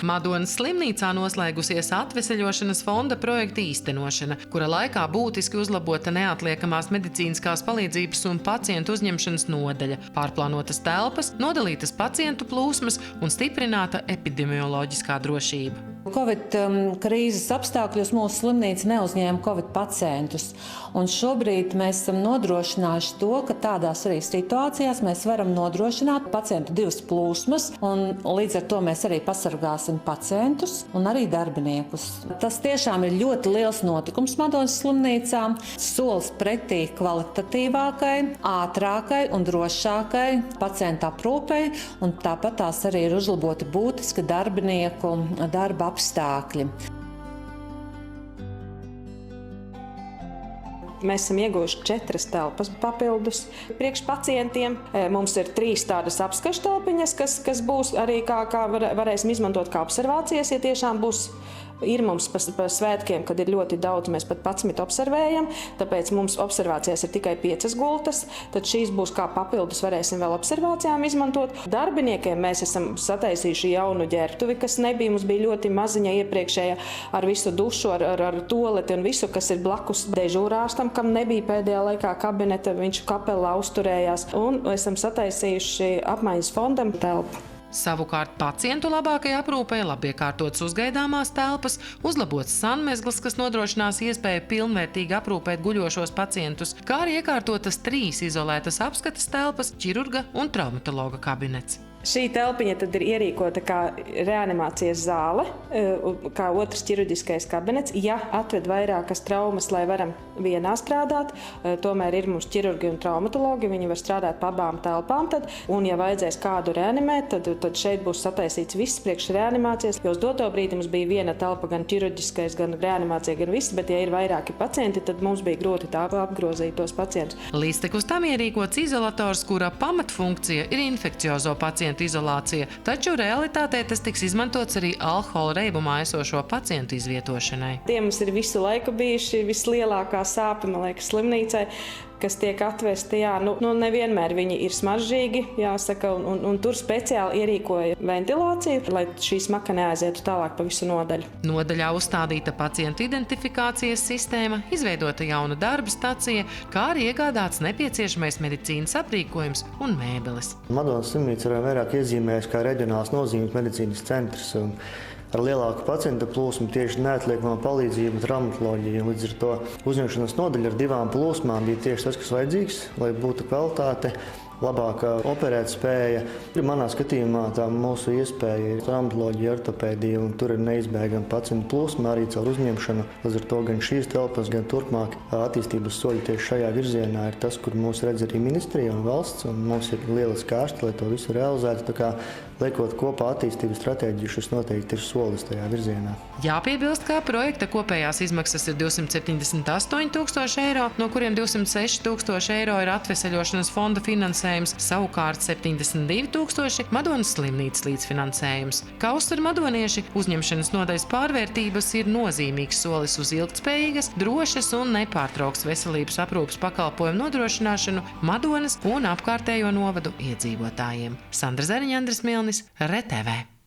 Madonas slimnīcā noslēgusies atveseļošanas fonda projekta īstenošana, kura laikā būtiski uzlabota neatliekamās medicīniskās palīdzības un pacientu uzņemšanas nodaļa, pārplānotas telpas, nodalītas pacientu plūsmas un stiprināta epidemioloģiskā drošība. Covid krīzes apstākļos mūsu slimnīca neuzņēma Covid pacientus. Un šobrīd mēs esam nodrošinājuši to, ka tādās arī situācijās mēs varam nodrošināt pacientu divas plūsmas, un līdz ar to mēs arī pasargāsim pacientus un arī darbiniekus. Tas tiešām ir ļoti liels notikums Madonas slimnīcā. Solis pretī kvalitatīvākai, ātrākai un drošākai pacientu aprūpei, un tāpat tās arī ir uzlaboti būtiski darbinieku darba apstākļi. Mēs esam ieguvuši 4 telpas papildus priekš pacientiem. Mums ir 3 tādas apskašu telpiņas, kas būs arī varēsim izmantot kā observācijas, ja tiešām būs. Ir mums pa svētkiem, kad ir ļoti daudz, mēs pat 11 observējam, tāpēc mums observācijās ir tikai 5 gultas, tad šīs būs kā papildus, varēsim vēl observācijām izmantot. Darbiniekiem mēs esam sataisījuši jaunu ģērbtuvi, kas nebija, mums bija ļoti maziņa iepriekšējā ar visu dušu, ar toleti un visu, kas ir blakus dežūrārstam, kam nebija pēdējā laikā kabineta, viņš kapelā uzturējās, un esam sataisījuši apmaiņas fondam telpu. Savukārt pacientu labākai aprūpei labiekārtotas uzgaidāmās telpas, uzlabots sanmezgls, kas nodrošinās iespēju pilnvērtīgi aprūpēt guļošos pacientus, kā arī iekārtotas 3 izolētas apskates telpas, ķirurga un traumatologa kabinets. Šī telpiņa tad ir ierīkota kā reanimācijas zāle, kā otrs ķirurģiskais kabinets. Ja atved vairākas traumas, lai varam vienā strādāt, tomēr ir mums ķirurgi un traumatologi, viņi var strādāt pa abām telpām tad, un ja vajadzēs kādu reanimēt, tad šeit būs sataisīts viss priekš reanimācijas, jo uz doto brīdi mums bija viena telpa, gan ķirurģiskais, gan reanimācija, gan viss, bet ja ir vairāki pacienti, tad mums bija grūti tā apgrozīt tos pacientus. Līdztekus tam ierīkots izolators, kura pamatfunkcija ir infekciozo pacientu izolācija, taču realitātē tas tiks izmantots arī alkohola reibumā esošo pacientu izvietošanai. Tie mums ir visu laiku bijuši vislielākā sāpe, man liekas, slimnīcai, kas tiek atvesti, nevienmēr viņi ir smaržīgi, jāsaka, un tur speciāli ierīkoja ventilāciju, lai šī smaka neaizietu tālāk pa visu nodaļu. Nodaļā uzstādīta pacientu identifikācijas sistēma, izveidota jauna darba stacija, kā arī iegādāts nepieciešamais medicīnas aprīkojums un mēbeles. Madonas slimnīca arvien vairāk iezīmējas kā reģionāls nozīmes medicīnas centrs, un ar lielāku pacientu plūsmu tieši neatliekamā palīdzība traumatoloģija. Līdz ar to uzņemšanas nodaļa ar 2 plūsmām bija tieši tas, kas vajadzīgs, lai būtu kvalitāte, labākā operēt spēja. Manā skatījumā tā mūsu iespēja ir traumatoloģija, ortopēdija, un tur ir neizbēgama pacientu plūsma arī caur uzņemšanu. Līdz ar to gan šīs telpas, gan turpmāk attīstības soļi tieši šajā virzienā ir tas, kur mūs redz arī ministrija un valsts, un mums ir lielas kārsti, lai to visu realizētu. Tā kā liekot kopā attīstības stratēģiju, šis noteikti ir solis tajā virzienā. Jāpiebilst, ka projekta kopējās izmaksas ir 278 000 eiro, no kuriem 206 000 eiro ir atveseļošanas fonda finansējums, savukārt 72 000 Madonas slimnīcas līdzfinansējums. Kā uzsver madonieši, uzņemšanas nodaļas pārvērtības ir nozīmīgs solis uz ilgtspējīgas, drošas un nepārtrauktas veselības aprūpes pakalpojumu nodrošināšanu Madonas un apkārtējo novadu iedzīvotājiem. Sandra Zariņa, Andris Milnis, RTV.